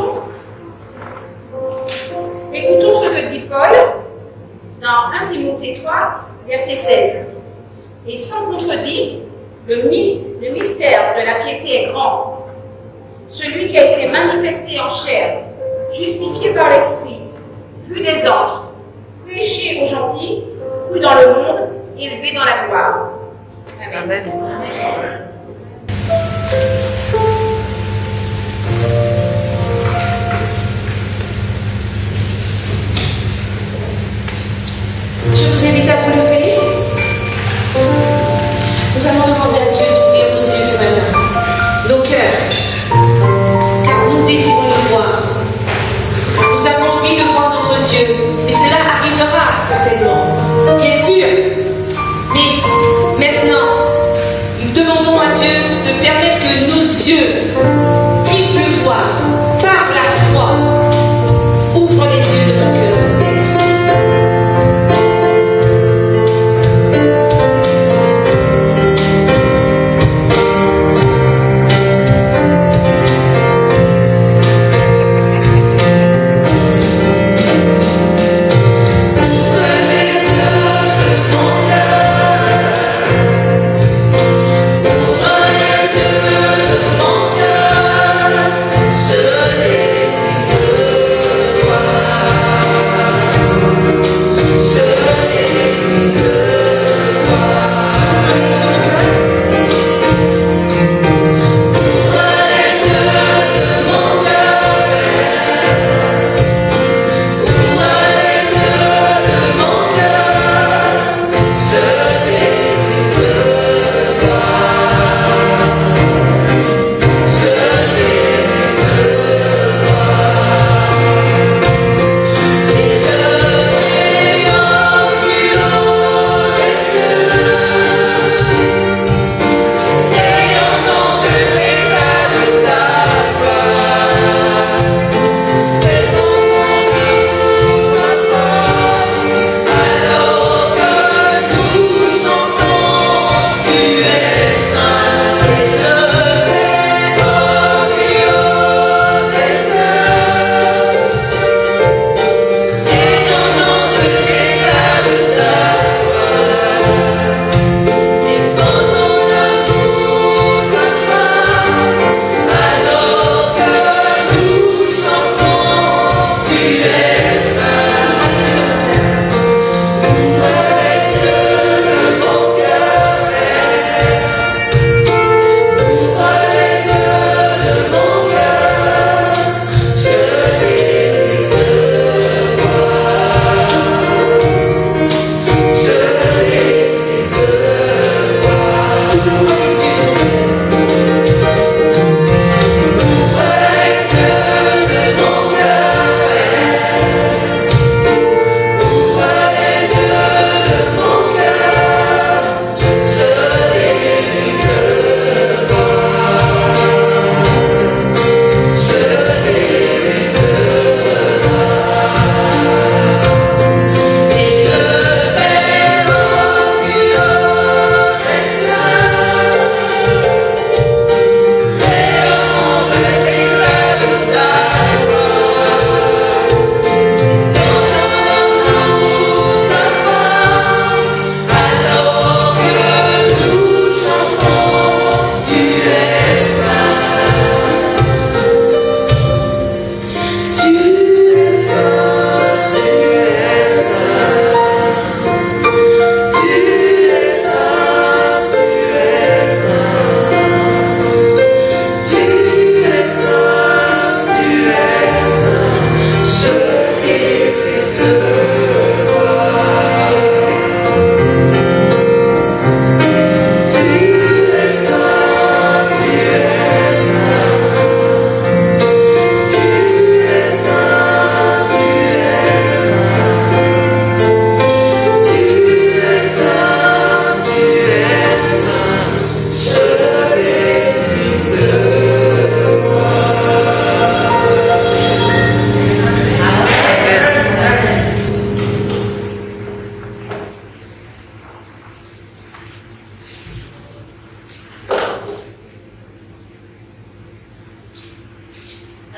écoutons. Écoutons ce que dit Paul dans 1 Timothée 3, verset 16. Et sans contredit, le mystère de la piété est grand. Celui qui a été manifesté en chair, justifié par l'Esprit, vu des anges, prêché aux gentils, cru dans le monde, élevé dans la gloire. Amen. Amen. Je vous invite à vous lever. Nous allons demander à Dieu d'ouvrir nos yeux ce matin, nos cœurs, car nous désirons le voir. Nous avons envie de voir d'autres yeux, et cela arrivera certainement, bien sûr. Mais maintenant, nous demandons à Dieu de permettre que nos yeux puissent le voir par la foi. Ouvre les yeux de ton cœur.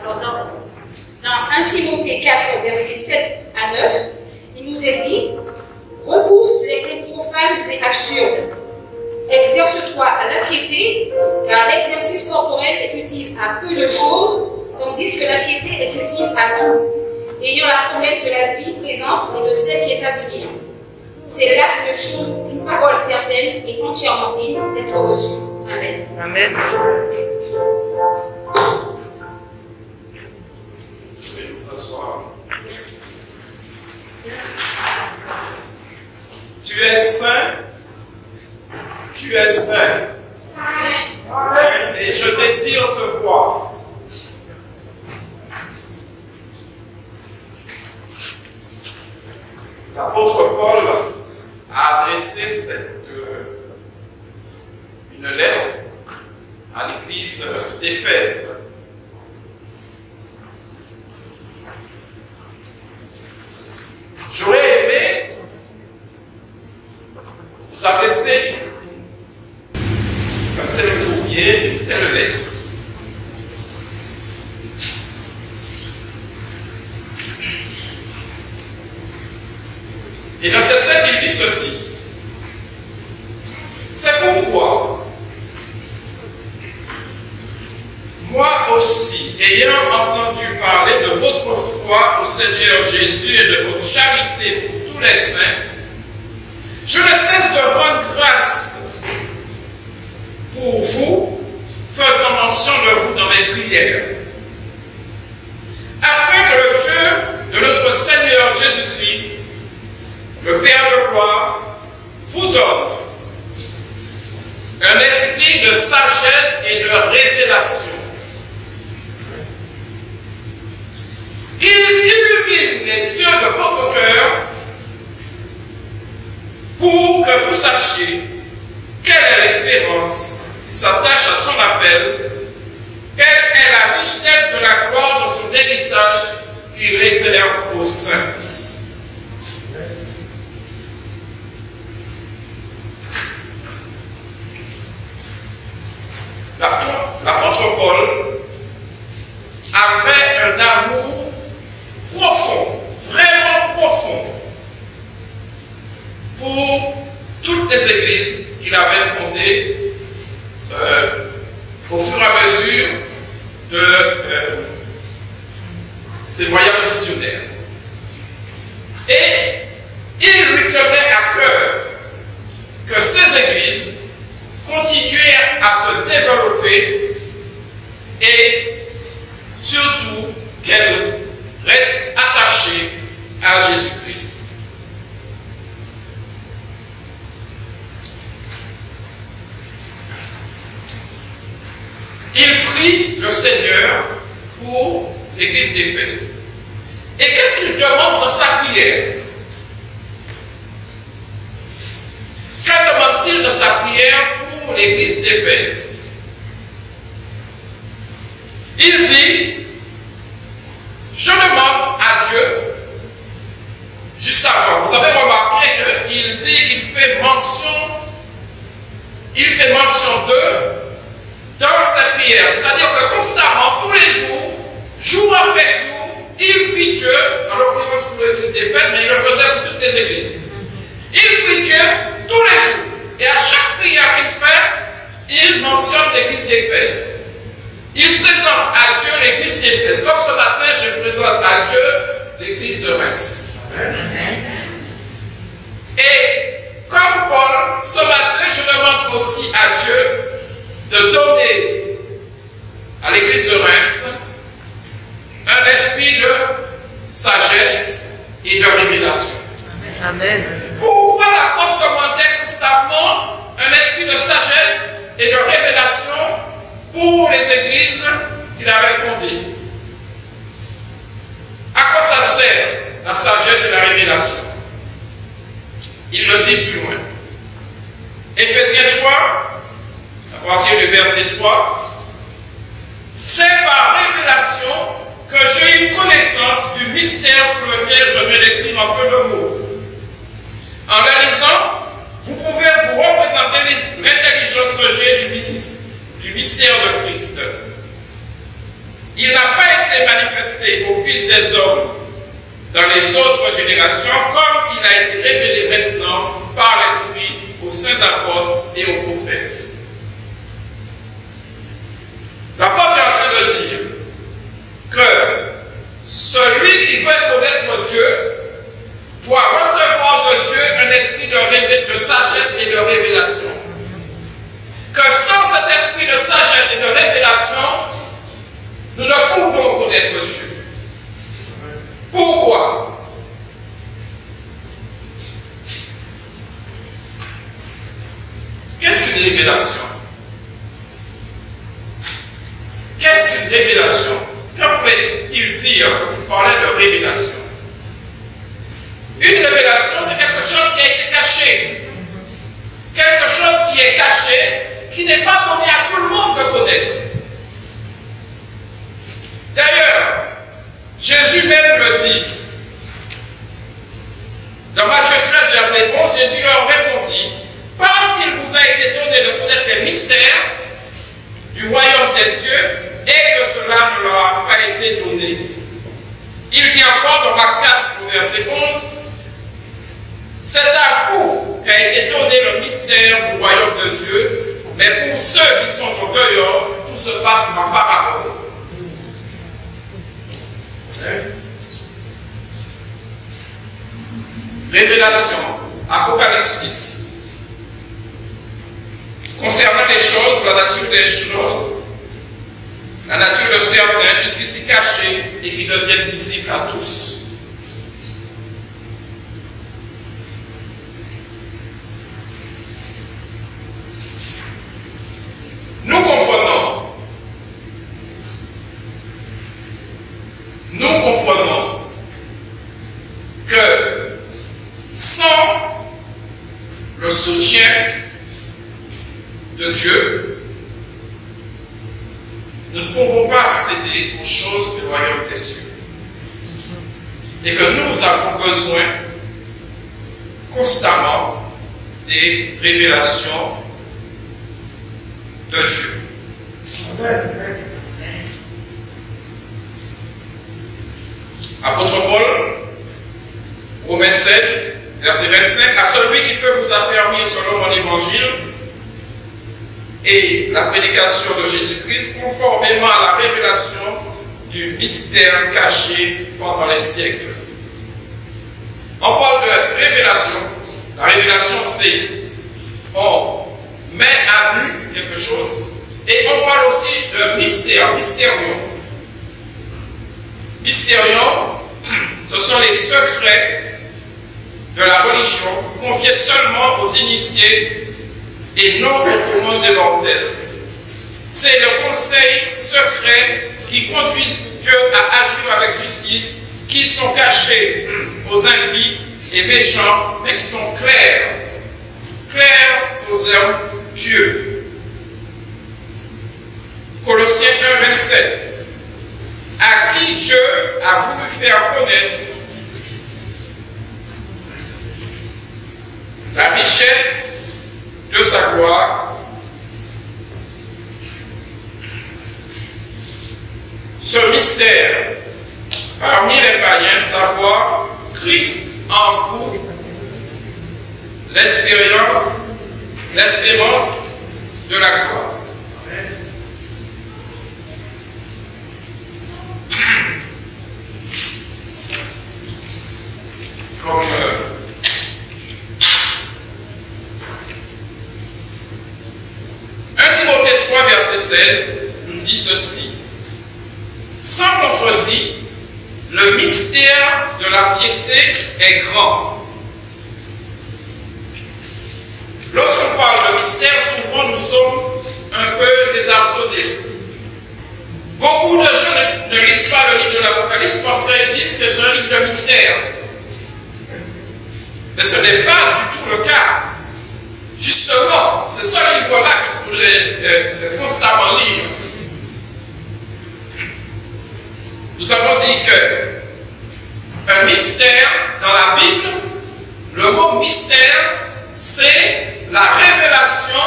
Alors, Dans 1 Timothée 4, versets 7 à 9, il nous est dit « Repousse les rites profanes et absurdes. Exerce-toi à la piété, car l'exercice corporel est utile à peu de choses, tandis que la piété est utile à tout, ayant la promesse de la vie présente et de celle qui est à venir. C'est là une parole certaine et entièrement digne d'être reçue. » Amen. Amen. Tu es saint, tu es saint. Et je désire te voir. L'apôtre Paul a adressé une lettre à l'église d'Éphèse. J'aurais aimé vous adresser un tel courrier, une telle lettre. Et dans cette lettre, il dit ceci. C'est pourquoi, moi aussi, ayant entendu parler de votre foi au Seigneur Jésus et de votre charité pour tous les saints, je ne cesse de rendre grâce pour vous, faisant mention de vous dans mes prières, afin que le Dieu de notre Seigneur Jésus-Christ, le Père de gloire, vous donne un esprit de sagesse et de révélation, qu'il illumine les yeux de votre cœur pour que vous sachiez quelle est l'espérance qui s'attache à son appel, quelle est la richesse de la gloire de son héritage qu'il réserve aux saints. L'apôtre Paul avait un amour profond, vraiment profond, pour toutes les églises qu'il avait fondées au fur et à mesure de ses voyages missionnaires. Et il lui tenait à cœur que ces églises continuaient à se développer et surtout qu'elles restent attachées à Jésus-Christ. Il prie le Seigneur pour l'église d'Éphèse. Et qu'est-ce qu'il demande dans sa prière? Que demande-t-il dans sa prière pour l'église d'Éphèse? Il dit, je demande à Dieu, juste avant, vous avez remarqué qu'il dit qu'il fait mention d'eux dans sa prière. C'est-à-dire que constamment, tous les jours, jour après jour, il prie Dieu, en l'occurrence pour l'église d'Éphèse, mais il le faisait pour toutes les églises. Il prie Dieu tous les jours. Et à chaque prière qu'il fait, il mentionne l'église d'Éphèse. Il présente à Dieu l'église d'Éphèse. Comme ce matin, je présente à Dieu l'église de Reims. Et comme Paul, ce matin, je demande aussi à Dieu de donner à l'église de Reims un esprit de sagesse et de révélation. Amen. Pourquoi l'apôtre demandait constamment un esprit de sagesse et de révélation pour les églises qu'il avait fondées? À quoi ça sert la sagesse et la révélation? Il le dit plus loin. Éphésiens 3, à partir du verset 3, c'est par révélation que j'ai eu connaissance du mystère sur lequel je vais décrire en peu de mots. En le lisant, vous pouvez vous représenter l'intelligence que j'ai du mystère de Christ. il n'a pas été manifesté aux fils des hommes dans les autres générations, comme il a été révélé maintenant par l'Esprit aux saints apôtres et aux prophètes. L'apôtre est en train de dire que celui qui veut connaître Dieu doit recevoir de Dieu un esprit de sagesse et de révélation. Que sans cet esprit de sagesse et de révélation, nous ne pouvons connaître Dieu. Pourquoi? Qu'est-ce qu'une révélation? Qu'est-ce qu'une révélation? Que pouvait-il dire quand il parlait de révélation? Une révélation, c'est quelque chose qui a été caché. Quelque chose qui est caché, qui n'est pas donné à tout le monde de connaître. D'ailleurs, Jésus même le dit. Dans Matthieu 13, verset 11, Jésus leur répondit, parce qu'il vous a été donné de connaître les mystères du royaume des cieux, et que cela ne leur a pas été donné. Il dit encore dans Marc 4, verset 11, c'est à vous qu'a été donné le mystère du royaume de Dieu, mais pour ceux qui sont au dehors, tout se passe en parabole. Révélation, Apocalypse 6. Concernant les choses, la nature des choses, la nature de certains, jusqu'ici cachés et qui deviennent visibles à tous. Nous comprenons que sans le soutien de Dieu, nous ne pouvons pas accéder aux choses du royaume des cieux. Et que nous avons besoin constamment des révélations de Dieu. Apôtre Paul, Romains 16, verset 25, à celui qui peut vous affermir selon mon évangile et la prédication de Jésus-Christ, conformément à la révélation du mystère caché pendant les siècles. On parle de révélation. La révélation, c'est on met à nu quelque chose. Et on parle aussi de mystère, mystérion. Mystérion, ce sont les secrets de la religion confiés seulement aux initiés et non au commun des mortels. C'est le conseil secret qui conduit Dieu à agir avec justice, qui sont cachés aux impies et méchants, mais qui sont clairs aux hommes pieux. Colossiens 1, 27. À qui Dieu a voulu faire connaître la richesse de sa gloire, ce mystère parmi les païens, savoir Christ en vous, l'espérance de la gloire. Comme 1 Timothée 3, verset 16, nous dit ceci. Sans contredit, le mystère de la piété est grand. Lorsqu'on parle de mystère, souvent nous sommes un peu désarçonnés. Beaucoup de gens ne lisent pas le livre de l'Apocalypse parce qu'ils disent que c'est un livre de mystère. Mais ce n'est pas du tout le cas. Justement, c'est ce livre-là qu'il faudrait constamment lire. Nous avons dit que un mystère dans la Bible, le mot mystère, c'est la révélation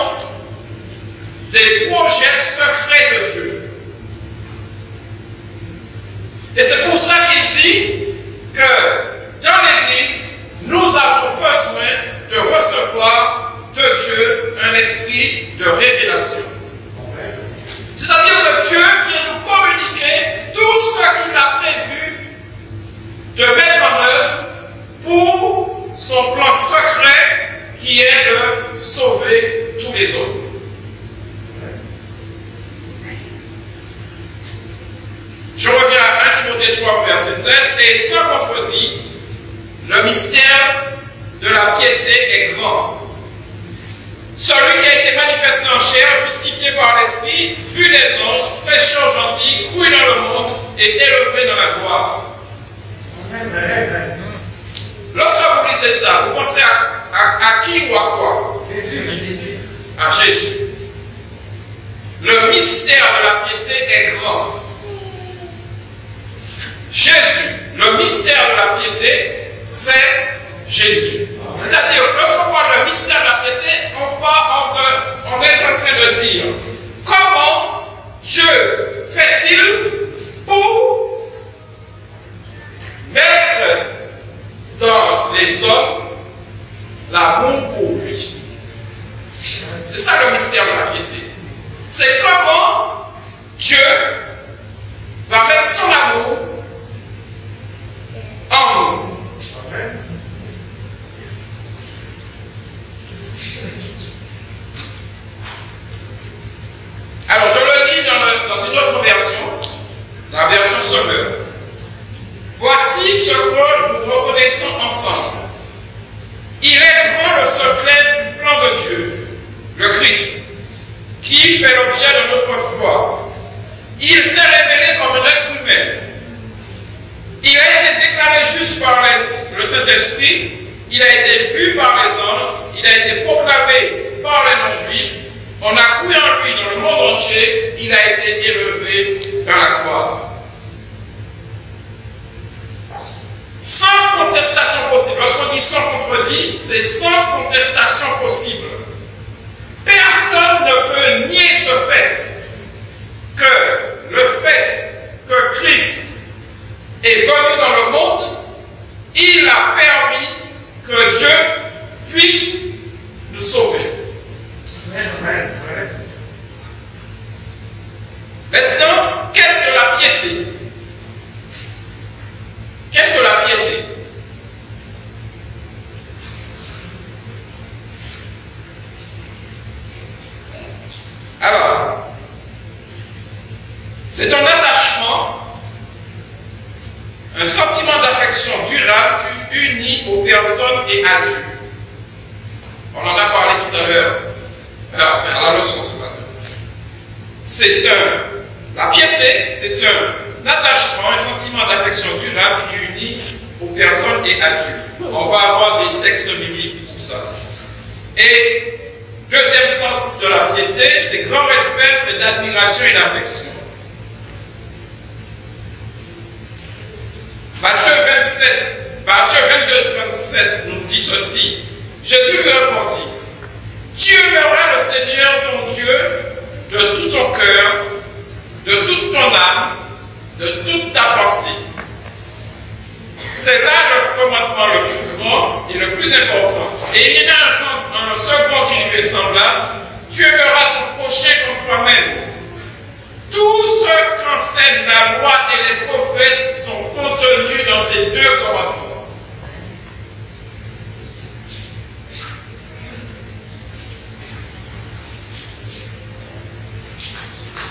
des projets secrets de Dieu. Et c'est pour ça qu'il dit que dans l'Église, nous avons besoin de recevoir de Dieu un esprit de révélation. C'est-à-dire que Dieu vient nous communiquer tout ce qu'il a prévu de mettre en œuvre pour son plan secret qui est de sauver tous les autres. Je reviens à 1 Timothée 3, verset 16, et sans contredit, le mystère de la piété est grand. Celui qui a été manifesté en chair, justifié par l'Esprit, vu les anges, péché aux gentils, cru dans le monde et élevé dans la gloire. Lorsque vous lisez ça, vous pensez à qui ou à quoi? À Jésus. Le mystère de la piété est grand. Jésus, le mystère de la piété, c'est Jésus. C'est-à-dire, lorsqu'on parle de mystère de la piété, on est en train de dire comment Dieu fait-il pour mettre dans les hommes l'amour pour lui. C'est ça le mystère de la piété. C'est comment Dieu va mettre son amour en nous. Alors, je le lis dans une autre version, la version Sauveur. Voici ce que nous reconnaissons ensemble. Il est grand le secret du plan de Dieu, le Christ, qui fait l'objet de notre foi. Il s'est révélé comme un être humain. Il a été déclaré juste par le Saint-Esprit, il a été vu par les anges, il a été proclamé par les non-juifs, on a cru en lui dans le monde entier, il a été élevé dans la gloire. Sans contestation possible. Lorsqu'on dit sans contredit, c'est sans contestation possible. Personne ne peut nier ce fait que Christ est venu dans le monde, il a permis que Dieu puisse nous sauver. Maintenant, qu'est-ce que la piété? Qu'est-ce que la piété? Alors, c'est un attachement, un sentiment d'affection durable qui unit aux personnes et à Dieu. On en a parlé tout à l'heure, à la leçon ce matin. La piété, c'est un attachement, un sentiment d'affection durable qui unit aux personnes et à Dieu. On va avoir des textes bibliques pour ça. Et deuxième sens de la piété, c'est grand respect fait d'admiration et d'affection. Matthieu 22, 37 nous dit ceci. Jésus lui répondit, tu aimeras le Seigneur ton Dieu de tout ton cœur, de toute ton âme, de toute ta pensée. C'est là le commandement le plus grand et le plus important. Et il y en a un second qui lui est semblable. Tu aimeras ton prochain comme toi-même. Tout ce qu'enseigne la loi et les prophètes sont contenus dans ces deux commandements.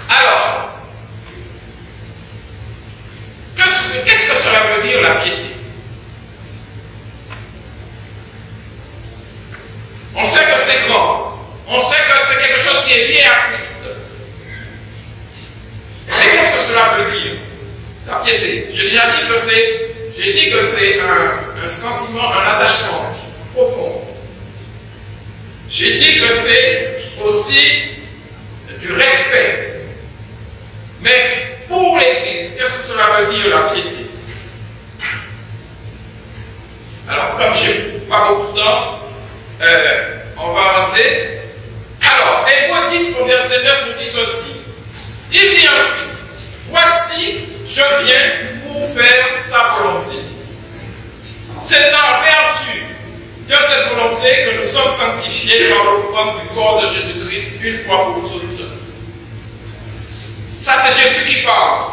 Alors, qu'est-ce que cela veut dire la piété? On sait que c'est grand. On sait que c'est quelque chose qui est lié à Christ. Mais qu'est-ce que cela veut dire, la piété? J'ai dit que c'est un sentiment, un attachement profond. J'ai dit que c'est aussi du respect. Mais pour l'Église, qu'est-ce que cela veut dire la piété? Alors, comme je n'ai pas beaucoup de temps, on va avancer. Alors, Hébreux 10, au verset 9, nous dit ceci. Il dit ensuite, voici, je viens pour faire ta volonté. C'est en vertu de cette volonté que nous sommes sanctifiés par l'offrande du corps de Jésus-Christ une fois pour toutes. Ça, c'est Jésus qui parle.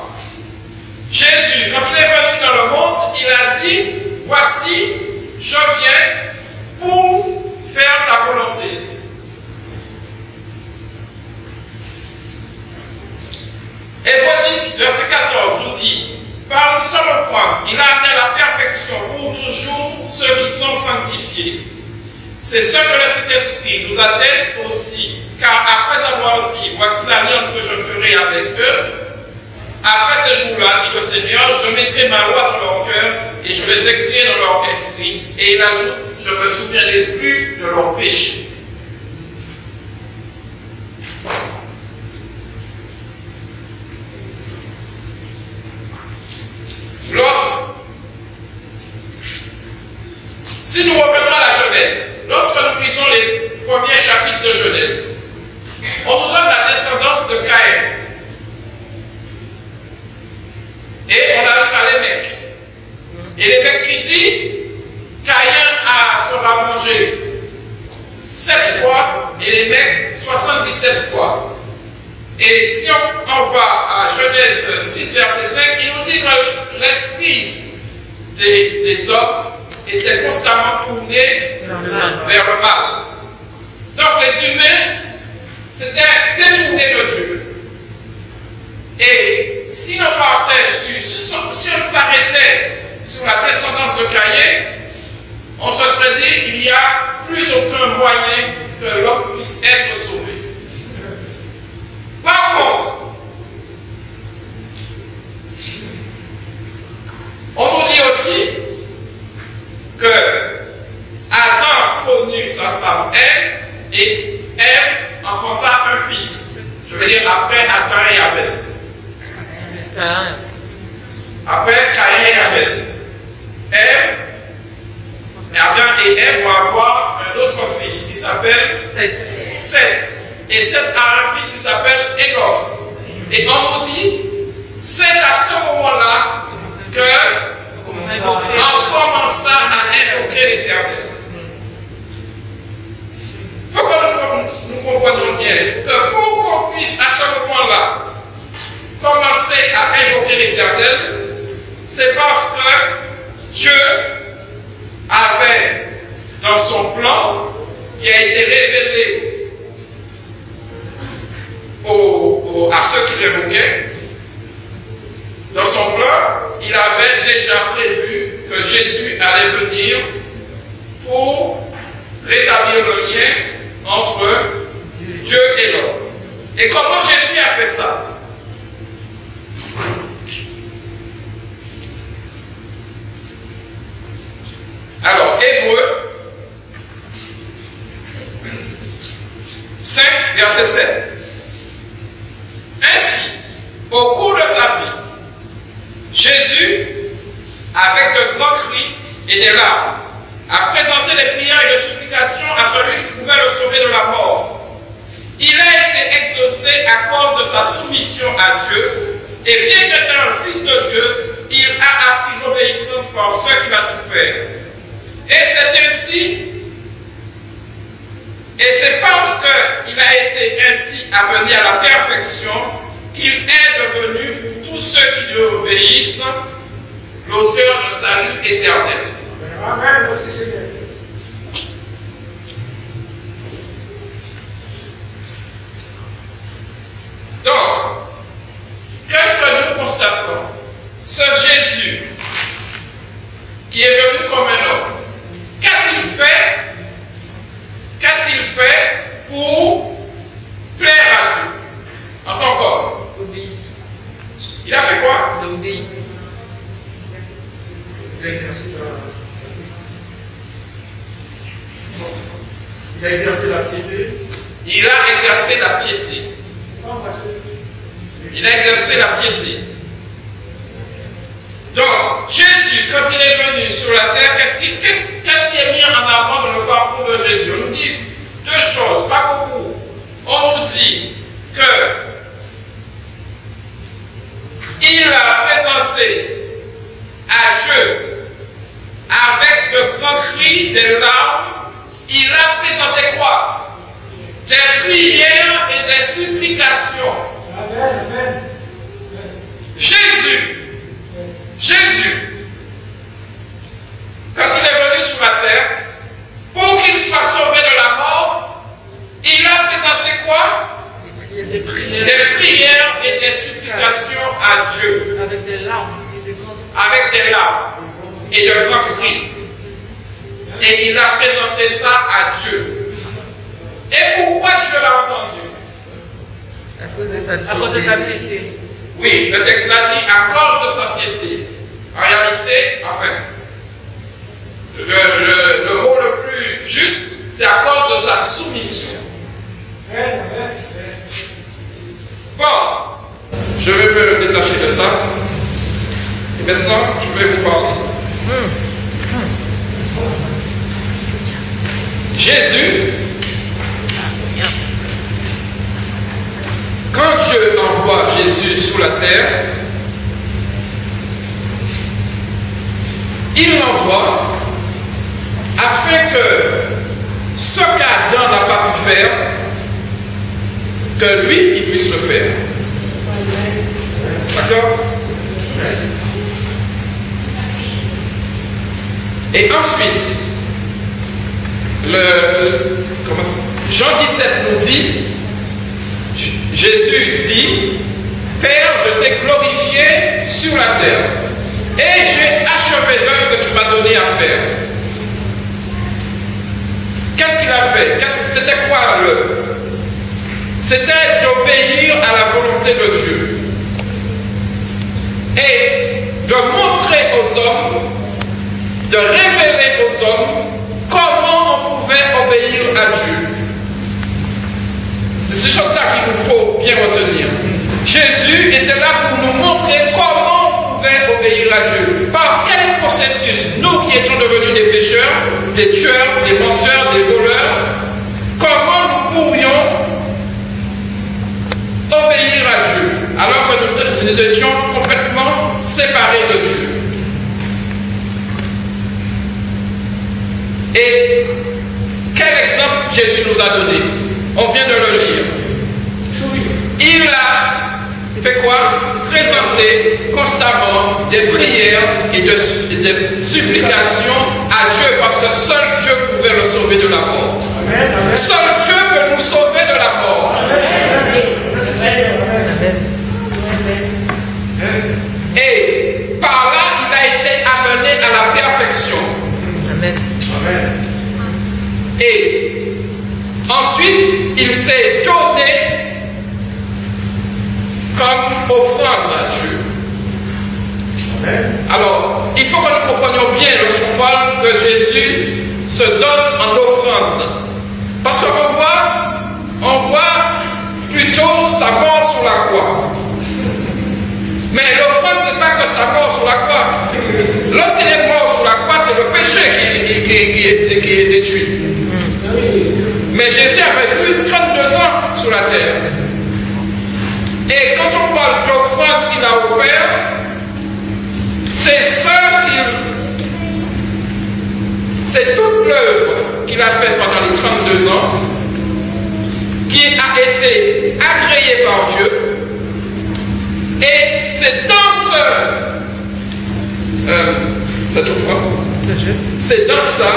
Jésus, quand il est venu dans le monde, il a dit, voici, je viens pour faire ta volonté. Hébreux 10, verset 14 nous dit, par une seule offrande, il a amené la perfection pour toujours ceux qui sont sanctifiés. C'est ce que le Saint-Esprit nous atteste aussi, car après avoir dit, voici l'alliance que je ferai avec eux, après ces jours-là, dit le Seigneur, je mettrai ma loi dans leur cœur et je les écrirai dans leur esprit. Et il ajoute, je ne me souviendrai plus de leurs péchés. Si nous revenons à la Genèse, lorsque nous lisons les premiers chapitres de Genèse, on nous donne la descendance de Caïn. Et on arrive à Lémec. Et Lémec qui dit, Caïn sera mangé 7 fois et Lémec 77 fois. Et si on va à Genèse 6, verset 5, il nous dit que l'esprit des hommes était constamment tourné vers le mal. Donc les humains s'étaient détournés de Dieu. Et si on partait si on s'arrêtait sur la descendance de Caïn, on se serait dit qu'il n'y a plus aucun moyen que l'homme puisse être sauvé. Par contre, on nous dit aussi que Adam connut sa femme Ève et Ève enfanta un fils. Je veux dire après Adam et Abel. Après Caïn et Abel. Adam et Ève vont avoir un autre fils qui s'appelle Seth. Et Seth a un fils qui s'appelle Enoch. Et on nous dit, c'est à ce moment-là que on commença à invoquer l'Éternel. Il faut que nous comprenions bien que pour qu'on puisse à ce moment-là commencer à invoquer l'Éternel, c'est parce que Dieu avait dans son plan qui a été révélé à ceux qui l'évoquaient, dans son plan, il avait déjà prévu que Jésus allait venir pour rétablir le lien entre Dieu et l'homme. Et comment Jésus a fait ça? Alors, Hébreux 5, verset 7. Ainsi, au cours de sa vie, Jésus, avec de grands cris et des larmes, a présenté des prières et des supplications à celui qui pouvait le sauver de la mort. Il a été exaucé à cause de sa soumission à Dieu, et bien qu'étant le Fils de Dieu, il a appris l'obéissance par ceux qu'il a souffert. Et c'est ainsi, et c'est parce qu'il a été ainsi amené à la perfection qu'il est devenu, pour tous ceux qui lui obéissent, l'auteur de salut éternel. Amen, merci Seigneur. Donc, qu'est-ce que nous constatons? Ce Jésus qui est venu comme un homme, qu'a-t-il fait? Qu'a-t-il fait pour plaire à Dieu en tant qu'homme? Il a fait quoi? Il a exercé la piété. Il a exercé la piété. Il a exercé la piété. Donc, Jésus, quand il est venu sur la terre, qu'est-ce qui est mis en avant dans le parcours de Jésus? On nous dit deux choses, pas beaucoup. On nous dit que il a présenté à Dieu. Avec de grands cris, des larmes, il a présenté quoi? Des prières et des supplications. Jésus, quand il est venu sur la terre, pour qu'il soit sauvé de la mort, il a présenté quoi? Des prières et des supplications à Dieu. Avec des larmes. Avec des larmes et de grands cris. Et il a présenté ça à Dieu. Et pourquoi Dieu l'a entendu? À cause de sa piété. Oui, le texte l'a dit à cause de sa piété. En réalité, enfin, le mot le plus juste, c'est à cause de sa soumission. Bon, je vais me détacher de ça. Et maintenant, je vais vous parler. Jésus, quand Dieu envoie Jésus sur la terre, il l'envoie afin que ce qu'Adam n'a pas pu faire, que lui, il puisse le faire. D'accord? Et ensuite, Jean 17 nous dit, Jésus dit, Père, je t'ai glorifié sur la terre et j'ai achevé l'œuvre que tu m'as donné à faire. Qu'est-ce qu'il a fait? C'était quoi l'œuvre? C'était d'obéir à la volonté de Dieu et de montrer aux hommes, de révéler aux hommes comment on pouvait obéir à Dieu. C'est ces choses-là qu'il nous faut bien retenir. Jésus était là pour nous montrer comment on pouvait obéir à Dieu. Par quel processus, nous qui étions devenus des pécheurs, des tueurs, des menteurs, des voleurs, comment nous pourrions obéir à Dieu alors que nous étions complètement séparés de Dieu. Et quel exemple Jésus nous a donné? On vient de le lire. Il a fait quoi? Présenter constamment des prières et des supplications à Dieu, parce que seul Dieu pouvait le sauver de la mort. Seul Dieu peut nous sauver de la mort. Et par là, il a été amené à la perfection. Et ensuite, il s'est donné comme offrande à Dieu. Alors, il faut que nous comprenions bien lorsqu'on parle que Jésus se donne en offrande. Parce qu'on voit plutôt sa mort sur la croix. Mais l'offrande, ce n'est pas que sa mort sur la croix. Lorsqu'il est mort sur la croix, c'est le péché qui est détruit. Mais Jésus a vécu 32 ans sur la terre. Et quand on parle d'offrande qu'il a offert, c'est toute l'œuvre qu'il a faite pendant les 32 ans qui a été agréée par Dieu. Et c'est dans cette offrande, c'est dans ça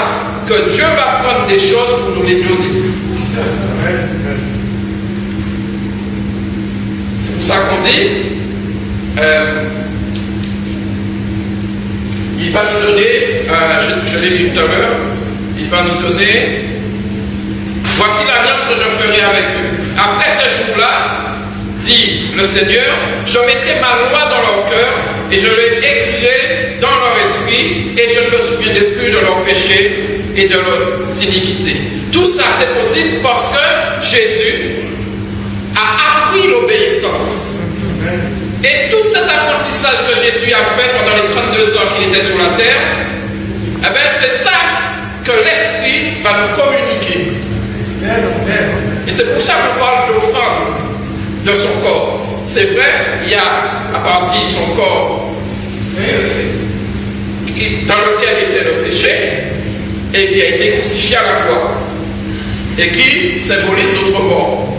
que Dieu va prendre des choses pour nous les donner. C'est pour ça qu'on dit, il va nous donner, je l'ai dit tout à l'heure, il va nous donner, voici l'alliance que je ferai avec eux. Après ce jour-là, dit le Seigneur, je mettrai ma loi dans leur cœur et je l'écrirai dans leur esprit et je ne me souviendrai plus de leurs péchés et de leurs iniquités. Tout ça c'est possible parce que Jésus a appris l'obéissance. Et tout cet apprentissage que Jésus a fait pendant les 32 ans qu'il était sur la terre, eh bien c'est ça que l'Esprit va nous communiquer. Et c'est pour ça qu'on parle d'offrande de son corps. C'est vrai, il y a à partir son corps dans lequel était le péché et qui a été crucifié à la croix et qui symbolise notre mort.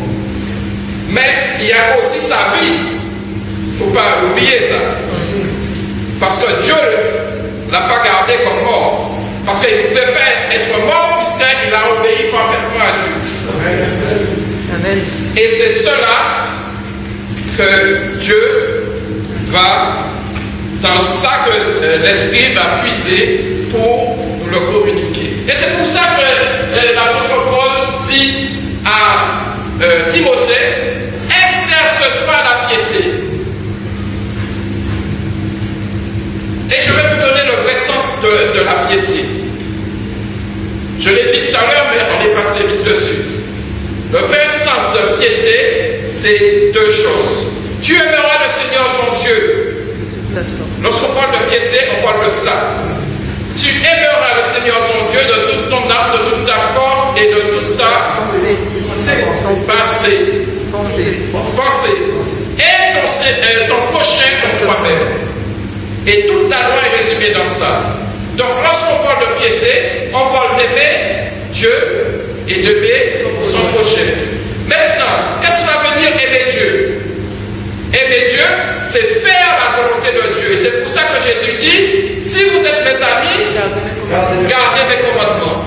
Mais il y a aussi sa vie. Il ne faut pas oublier ça. Parce que Dieu ne l'a pas gardé comme mort. Parce qu'il ne pouvait pas être mort puisqu'il a obéi parfaitement à Dieu. Amen. Et c'est cela que Dieu va, dans ça que l'Esprit va puiser pour nous le communiquer. Et c'est pour ça que l'apôtre Paul dit à Timothée, exerce-toi la piété. Et je vais vous donner le vrai sens de la piété. Je l'ai dit tout à l'heure, mais on est passé vite dessus. Le vrai sens de piété, c'est deux choses. Tu aimeras le Seigneur ton Dieu. Lorsqu'on parle de piété, on parle de cela. Tu aimeras le Seigneur ton Dieu de toute ton âme, de toute ta force et de toute ta pensée. Et ton prochain comme toi-même. Et toute la loi est résumée dans ça. Donc lorsqu'on parle de piété, on parle d'aimer Dieu et d'aimer son prochain. Maintenant, qu'est-ce que cela veut dire aimer Dieu? Aimer Dieu, c'est faire la volonté de Dieu. Et c'est pour ça que Jésus dit, si vous êtes mes amis, gardez mes commandements.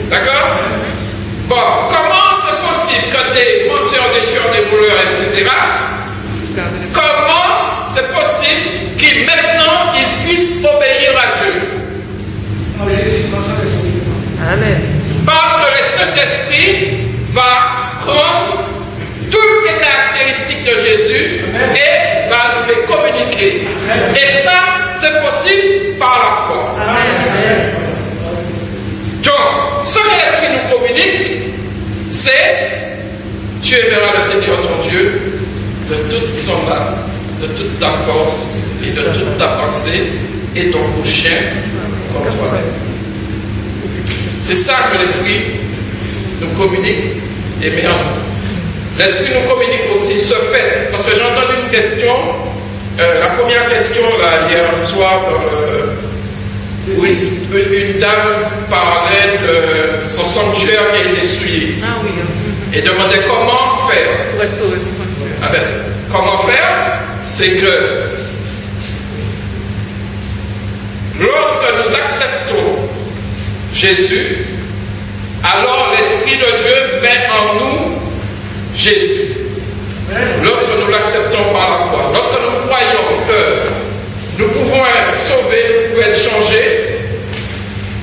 D'accord? Bon, comment c'est possible que des menteurs, des tueurs, des voleurs, etc., comment c'est possible qu'ils maintenant ils puissent obéir à Dieu? Amen. Parce que le Saint-Esprit va prendre toutes les caractéristiques de Jésus et va nous les communiquer. Et ça, c'est possible par la foi. Amen. Donc, ce que l'Esprit nous communique, c'est tu aimeras le Seigneur ton Dieu de toute ton âme, de toute ta force et de toute ta pensée et ton prochain comme toi-même. C'est ça que l'Esprit nous communique et met en nous. L'Esprit nous communique aussi ce fait, parce que j'ai entendu une question, la première question là, hier soir, où une dame parlait de son sanctuaire qui a été souillé. Ah oui. Et demandait comment faire. Pour restaurer son sanctuaire. Ah ben, comment faire? C'est que lorsque nous acceptons Jésus, alors l'Esprit de Dieu met en nous Jésus. Lorsque nous l'acceptons par la foi, lorsque nous croyons que nous pouvons être sauvés, nous pouvons être changés,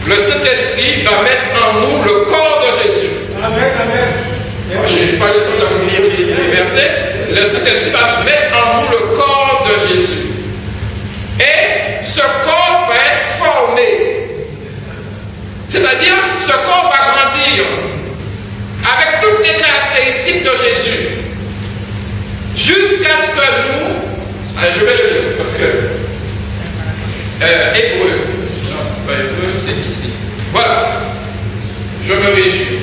le Saint-Esprit va mettre en nous le corps de Jésus. Amen, amen. Je n'ai pas le temps de vous lire les versets. Le Saint-Esprit va mettre en nous le corps de Jésus. Et ce corps va être formé. C'est-à-dire, ce corps va grandir avec toutes les caractéristiques de Jésus. Jusqu'à ce que nous... je vais le lire parce que... Hébreu. Non, c'est pas Hébreu, c'est ici. Voilà. Je me réjouis.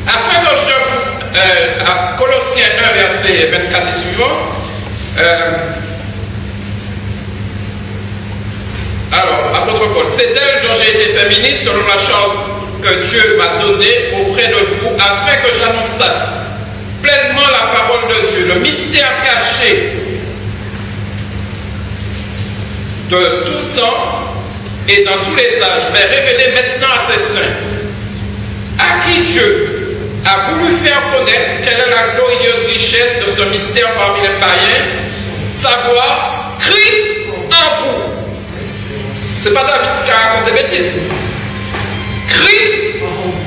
Afin que je... à Colossiens 1, verset 24 et suivant... alors, apôtre Paul, c'est elle dont j'ai été fait ministre selon la charge que Dieu m'a donnée auprès de vous, afin que j'annonçasse pleinement la parole de Dieu, le mystère caché de tout temps et dans tous les âges, mais révélé maintenant à ses saints, à qui Dieu a voulu faire connaître quelle est la glorieuse richesse de ce mystère parmi les païens, savoir Christ en vous. C'est pas David qui a raconté bêtises. Christ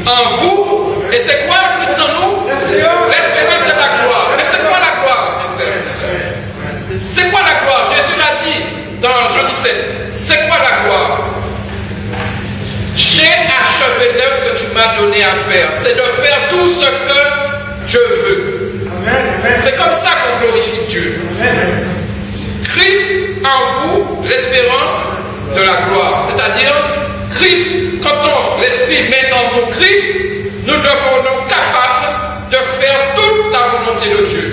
en vous. Et c'est quoi Christ en nous? L'espérance de la gloire. Mais c'est quoi la gloire, mes frères et mes sœurs? C'est quoi la gloire? Jésus l'a dit dans Jean 17. C'est quoi la gloire? J'ai achevé l'œuvre que tu m'as donné à faire. C'est de faire tout ce que je veux. C'est comme ça qu'on glorifie Dieu. Christ en vous, l'espérance de la gloire. C'est-à-dire, Christ, quand l'Esprit met en nous Christ, nous devons être capables de faire toute la volonté de Dieu.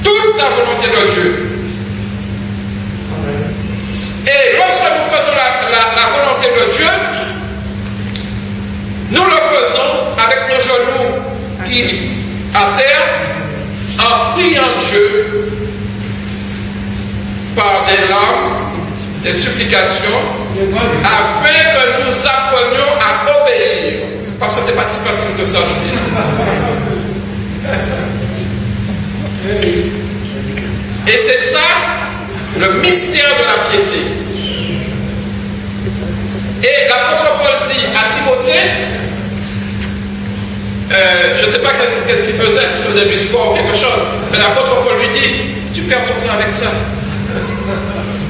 Toute la volonté de Dieu. Et lorsque nous faisons la volonté de Dieu, nous le faisons avec nos genoux qui à terre, en priant Dieu par des larmes, des supplications, afin que nous apprenions à obéir. Parce que ce n'est pas si facile que ça, je dis. Et c'est ça le mystère de la piété. Et l'apôtre Paul dit à Timothée, je ne sais pas qu'est-ce qu'il faisait, s'il faisait du sport ou quelque chose, mais l'apôtre Paul lui dit, tu perds ton temps avec ça.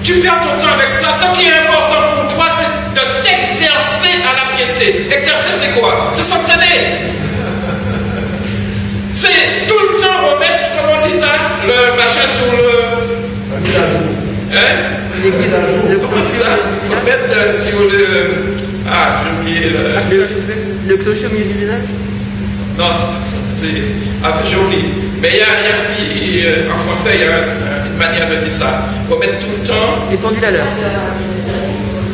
Tu perds ton temps avec ça. Ce qui est important pour toi, c'est de t'exercer à la piété. Exercer, c'est quoi? C'est s'entraîner. C'est tout le temps remettre, comment on dit ça, le machin sur le... Hein? Comment on dit ça? Remettre sur le... Ah, j'ai oublié le clocher au milieu du village? Non, c'est joli. Mais il y a un petit... en français, il y a une manière de dire ça. Remettre tout le temps... Les pendules à l'heure.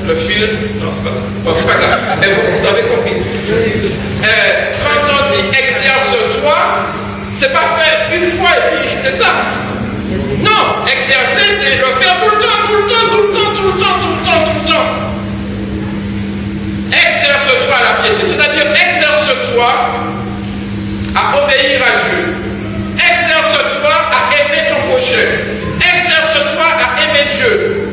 Le fil... Non, c'est pas ça. Bon, c'est pas grave. Mais vous avez compris. Quand on dit exerce-toi, c'est pas fait une fois et puis c'est ça. Non, exercer, c'est le faire tout le temps, tout le temps, tout le temps, tout le temps, tout le temps, tout le temps. Exerce-toi à la piété, c'est-à-dire exerce-toi à obéir à Dieu. Exerce-toi à aimer ton prochain. Exerce-toi à aimer Dieu.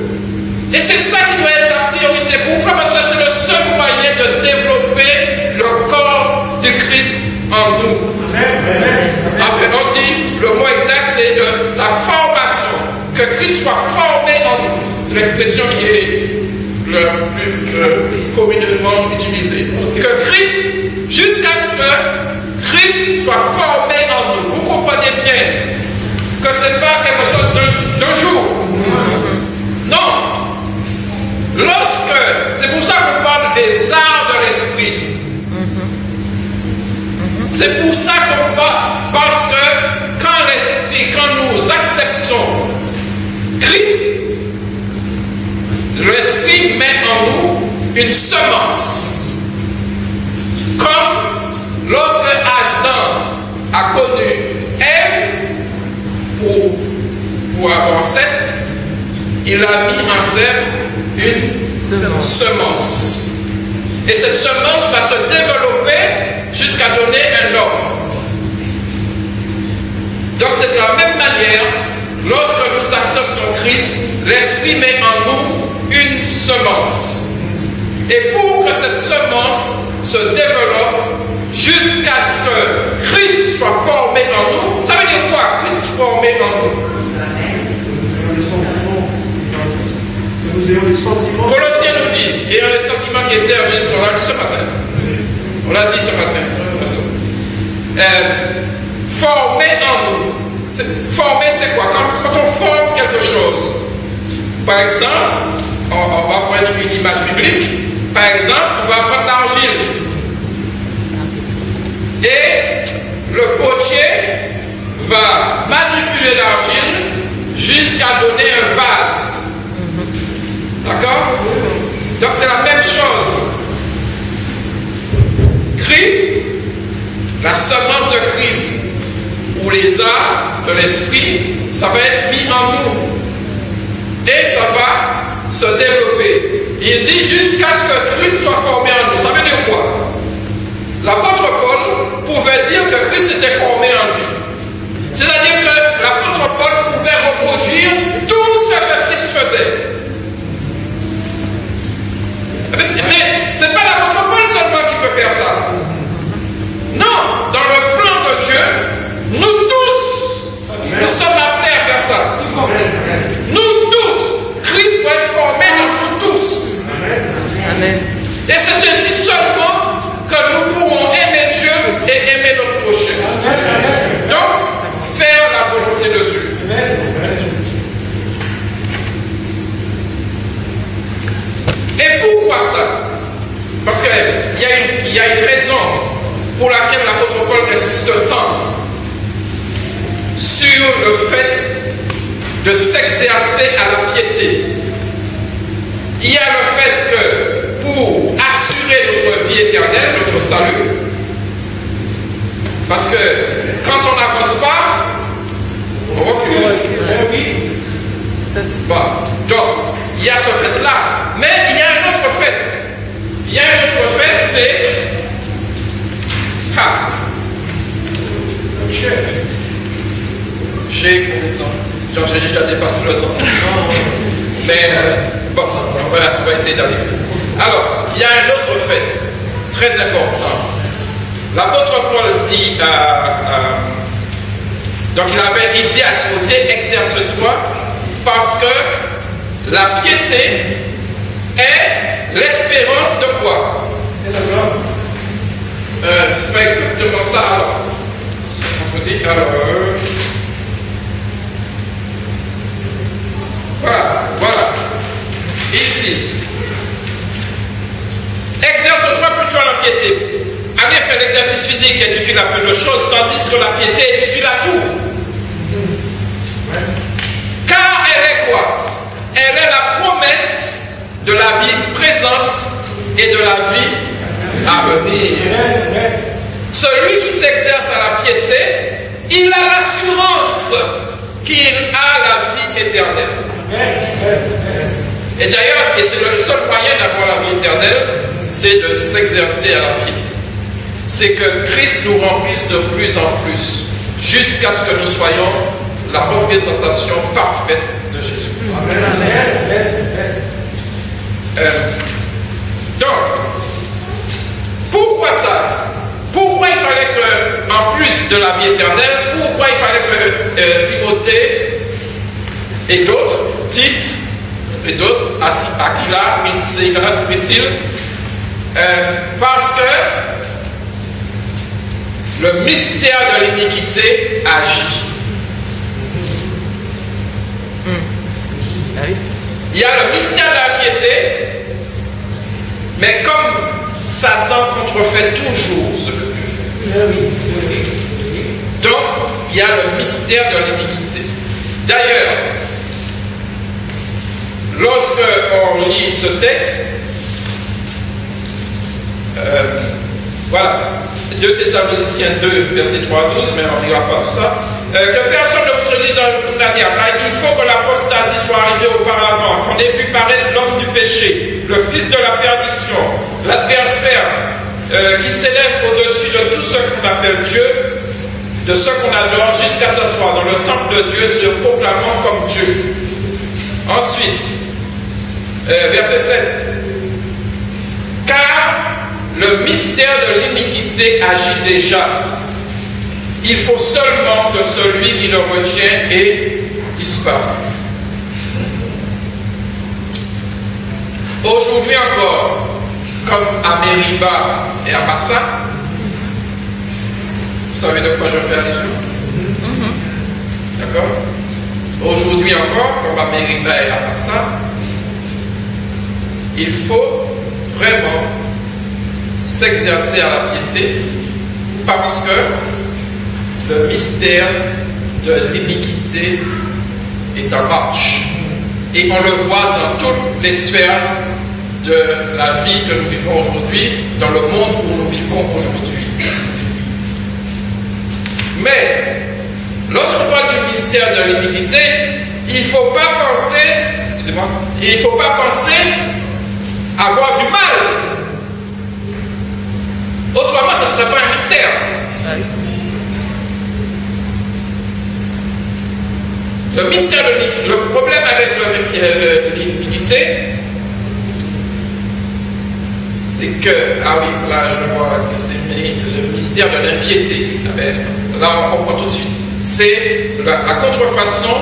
Et c'est ça qui doit être la priorité pour toi, parce que c'est le seul moyen de développer le corps de Christ en nous. Enfin, on dit, le mot exact, c'est de la formation. Que Christ soit formé en nous. C'est l'expression qui est le plus communément utilisée. Que Christ, jusqu'à ce que Christ soit formé en nous. Vous comprenez bien que ce n'est pas quelque chose d'un jour. Non. C'est pour ça qu'on parle des arts de l'esprit. C'est pour ça qu'on parle, parce que quand nous acceptons Christ, l'esprit met en nous une semence. Comme lorsque Adam a connu Ève pour avoir Seth, il a mis en zèbre une semence. Et cette semence va se développer jusqu'à donner un homme. Donc c'est de la même manière, lorsque nous acceptons Christ, l'Esprit met en nous une semence. Et pour que cette semence se développe jusqu'à ce que Christ soit formé en nous, ça veut dire quoi, Christ formé en nous? Colossiens nous dit, ayant les sentiments qui étaient en Jésus, on l'a dit ce matin. On l'a dit ce matin. Former en nous. Former, c'est quoi? Quand on forme quelque chose. Par exemple, on va prendre une image biblique. Par exemple, on va prendre l'argile. Et le potier va manipuler l'argile jusqu'à donner un vase. D'accord? Donc c'est la même chose. Christ, la semence de Christ, ou les arts de l'esprit, ça va être mis en nous. Et ça va se développer. Il dit jusqu'à ce que Christ soit formé en nous. Ça veut dire quoi? L'apôtre Paul pouvait dire que Christ était formé en lui. C'est-à-dire que l'apôtre Paul pouvait reproduire tout ce que Christ faisait. Mais ce n'est pas l'apôtre Paul seulement qui peut faire ça. Non, dans le plan de Dieu, nous tous, nous sommes appelés à faire ça. Nous tous, Christ doit être formé dans nous tous. Amen. Et c'est ainsi seulement que nous pourrons aimer Dieu et aimer notre prochain. Donc, faire la volonté de Dieu. Et pourquoi ça? Parce qu'il y a une raison pour laquelle l'apôtre Paul insiste tant sur le fait de s'exercer à la piété. Il y a le fait que pour assurer notre vie éternelle, notre salut, parce que quand on n'avance pas, on recule. Bon, donc, il y a ce fait-là. Mais il y a un autre fait. Il y a un autre fait, c'est... J'ai combien de temps? Genre, j'ai déjà dépassé le temps. Mais, bon, on va essayer d'aller. Alors, il y a un autre fait, très important. L'apôtre Paul dit, donc il dit à Timothée, exerce-toi, parce que la piété est l'espérance de quoi? C'est pas exactement ça, alors. On dit, alors... Voilà. Il dit, exerce-toi plutôt à la piété. En effet, l'exercice physique est utile à peu de choses, tandis que la piété est utile à tout. Car elle est quoi? Elle est la promesse de la vie présente et de la vie à venir. Celui qui s'exerce à la piété, il a l'assurance qu'il a la vie éternelle. Et d'ailleurs, et c'est le seul moyen d'avoir la vie éternelle, c'est de s'exercer à la piété. C'est que Christ nous remplisse de plus en plus, jusqu'à ce que nous soyons la représentation parfaite de Jésus-Christ. Donc, pourquoi ça? Pourquoi il fallait que, en plus de la vie éternelle, pourquoi il fallait que Timothée et d'autres, Tite et d'autres, Aquila, Priscille, parce que le mystère de l'iniquité agit. Il y a le mystère de la piété, mais comme Satan contrefait toujours ce que Dieu fait. Donc, il y a le mystère de l'iniquité. D'ailleurs, lorsque on lit ce texte, voilà, 2 Thessaloniciens 2, verset 3 à 12, mais on ne dira pas tout ça. Que personne ne vous se dise dans le condamné, car il faut que l'apostasie soit arrivée auparavant, qu'on ait vu paraître l'homme du péché, le fils de la perdition, l'adversaire qui s'élève au-dessus de tout ce qu'on appelle Dieu, de ce qu'on adore, jusqu'à s'asseoir dans le temple de Dieu, se proclamant comme Dieu. Ensuite, verset 7. Car le mystère de l'iniquité agit déjà. Il faut seulement que celui qui le retient ait disparu. Aujourd'hui encore, comme à Mériba et à Massa, vous savez de quoi je fais allusion? D'accord? Aujourd'hui encore, comme à Mériba et à Massa, il faut vraiment s'exercer à la piété parce que le mystère de l'iniquité est en marche. Et on le voit dans toutes les sphères de la vie que nous vivons aujourd'hui, dans le monde où nous vivons aujourd'hui. Mais, lorsqu'on parle du mystère de l'iniquité, il ne faut pas penser, excusez-moi, il ne faut pas penser avoir du mal. Autrement, ce ne serait pas un mystère. Le mystère de l'iniquité, le problème avec l'iniquité, c'est que, ah oui, là je vois que c'est le mystère de l'impiété. Là on comprend tout de suite. C'est la contrefaçon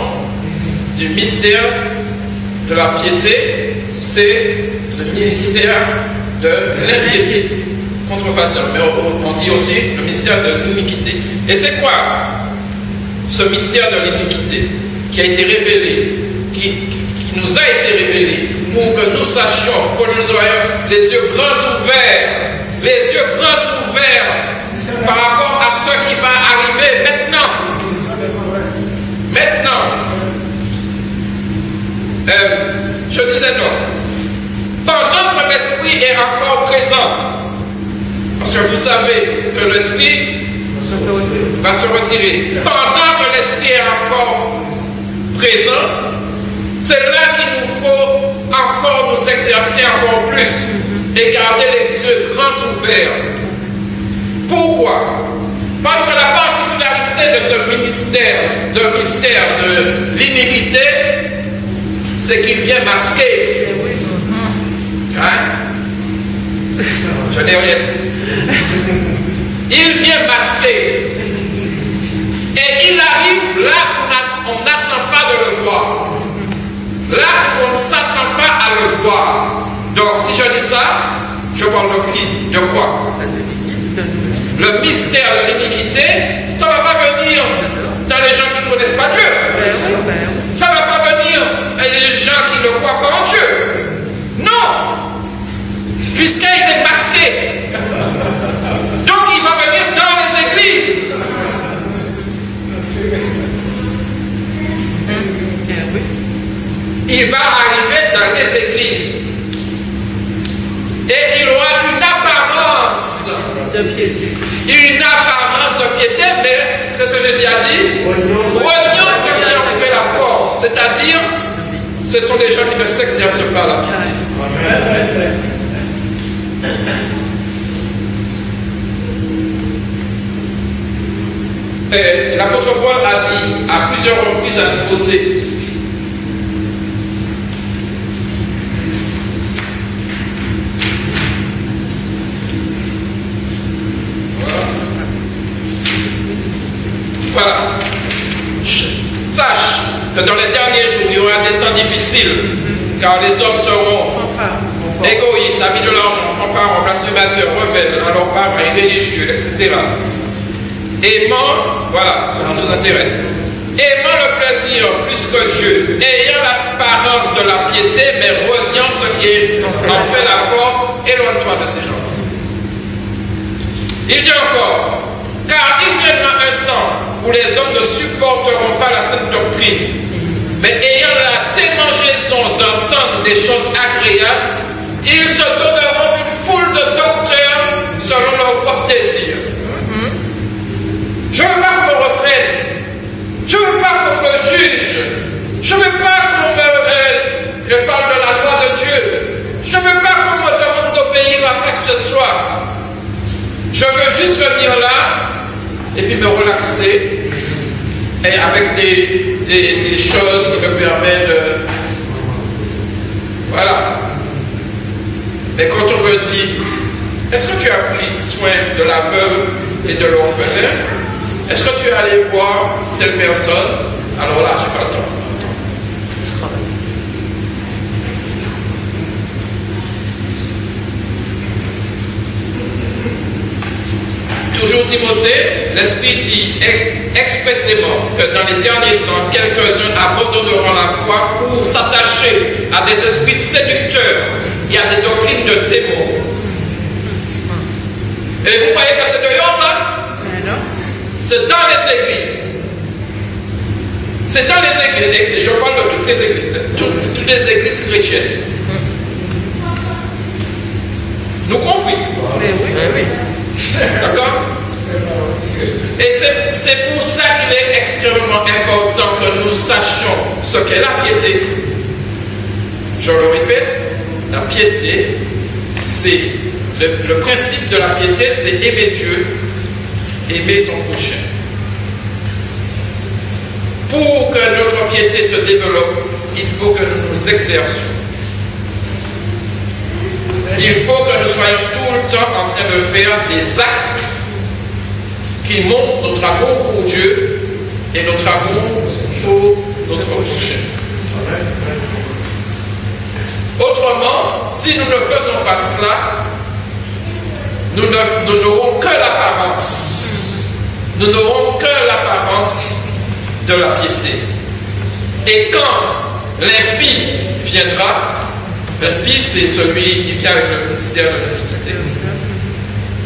du mystère de la piété, c'est le mystère de l'impiété. Contrefaçon, mais on dit aussi le mystère de l'iniquité. Et c'est quoi ce mystère de l'iniquité qui a été révélé, qui nous a été révélé pour que nous sachions, pour que nous ayons les yeux grands ouverts par rapport à ce qui va arriver maintenant. Je disais donc, pendant que l'esprit est encore présent, parce que vous savez que l'esprit va se retirer, pendant que l'esprit est encore présent, c'est là qu'il nous faut encore nous exercer encore plus et garder les yeux grands ouverts. Pourquoi? Parce que la particularité de ce mystère de l'iniquité, c'est qu'il vient masquer. Hein? Je n'ai rien dit. Il vient masquer. Et il arrive là où on n'attend pas de le voir. Là où on ne s'attend pas à le voir. Donc, si je dis ça, je parle de qui? De quoi? Le mystère de l'iniquité, ça ne va pas venir dans les gens qui ne connaissent pas Dieu. Ça ne va pas venir dans les gens qui ne croient pas en Dieu. Non! Puisqu'il est masqué. Donc, il va venir dans les églises. Il va arriver dans les églises. Et il aura une apparence de piété. Une apparence de piété, mais c'est ce que Jésus a dit. Renions ce qui en fait la force. C'est-à-dire, ce sont des gens qui ne s'exercent pas la piété. Et l'apôtre Paul a dit à plusieurs reprises à Timothée, voilà. Sache que dans les derniers jours, il y aura des temps difficiles, car les hommes seront égoïstes, amis de l'argent, fanfarons, blasphémateurs, rebelles, à leurs parents, irréligieux, etc. Aimant, voilà ce qui nous intéresse, aimant le plaisir plus que Dieu, ayant l'apparence de la piété, mais reniant ce qui en fait la force, éloigne-toi de ces gens. Il dit encore, car il viendra un temps où les hommes ne supporteront pas la sainte doctrine, mais ayant la démangeaison d'entendre des choses agréables, ils se donneront une foule de docteurs selon leur propre désir. Je ne veux pas qu'on me reprenne, je ne veux pas qu'on me juge, je ne veux pas qu'on me parle de la loi de Dieu, je ne veux pas qu'on me demande d'obéir à quoi que ce soit. Je veux juste venir là et puis me relaxer et avec des choses qui me permettent de... Voilà. Mais quand on me dit, est-ce que tu as pris soin de la veuve et de l'orphelin? Est-ce que tu es allé voir telle personne? Alors là, je n'ai pas le temps. Toujours Timothée, l'Esprit dit expressément que dans les derniers temps, quelques-uns abandonneront la foi pour s'attacher à des esprits séducteurs et à des doctrines de démons. Et vous croyez que c'est dehors ça? C'est dans les églises. C'est dans les églises. Je parle de toutes les églises. Toutes les églises chrétiennes. Nous compris? Oui. D'accord? Et c'est pour ça qu'il est extrêmement important que nous sachions ce qu'est la piété. Je le répète, la piété, c'est le principe de la piété, c'est aimer Dieu, aimer son prochain. Pour que notre piété se développe, il faut que nous nous exercions. Il faut que nous soyons tout le temps en train de faire des actes qui montrent notre amour pour Dieu et notre amour pour notre prochain. Autrement, si nous ne faisons pas cela, nous n'aurons que l'apparence. Nous n'aurons que l'apparence de la piété. Et quand l'impie viendra, l'impie c'est celui qui vient avec le ministère de l'iniquité.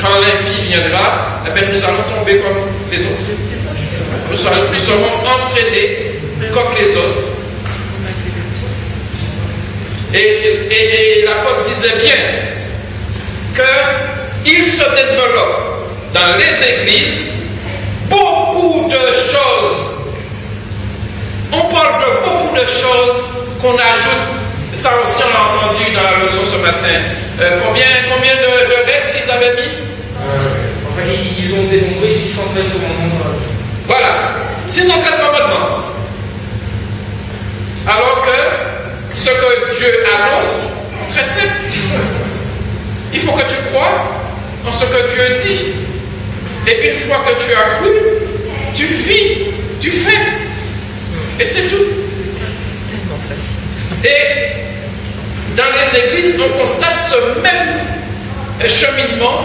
Quand l'impie viendra, eh bien, nous allons tomber comme les autres. Nous serons entraînés comme les autres. Et l'apôtre disait bien qu'il se développe dans les églises beaucoup de choses. On parle de beaucoup de choses qu'on ajoute. Ça aussi, on l'a entendu dans la leçon ce matin. Combien de règles qu'ils avaient mis? Enfin, ils ont dénombré 613 commandements. Voilà, 613 commandements. Alors que ce que Dieu annonce, c'est très simple. Il faut que tu crois en ce que Dieu dit. Et une fois que tu as cru, tu vis, tu fais. Et c'est tout. Et dans les églises, on constate ce même cheminement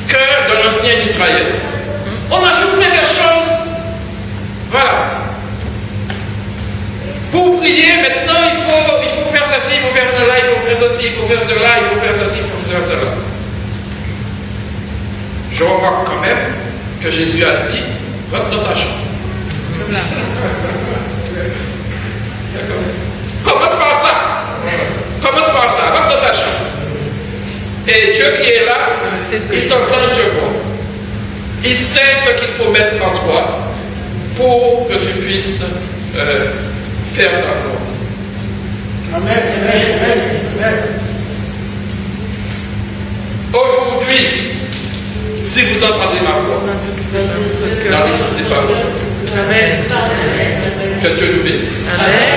que dans l'ancien Israël. On ajoute plein de choses. Voilà. Pour prier, maintenant, il faut faire ceci, il faut faire cela, il faut faire ceci, il faut faire cela, il faut faire ceci, il faut faire cela. Je remarque quand même que Jésus a dit, va dans ta chambre. Commence par ça. Commence par ça, va dans ta chambre. Et Dieu qui est là, il t'entend, il te voit. Il sait ce qu'il faut mettre en toi pour que tu puisses faire sa volonté. Amen. Amen. Aujourd'hui, si vous entendez ma voix, n'en décidez pas aujourd'hui. Amen. Que Dieu nous bénisse. Amen.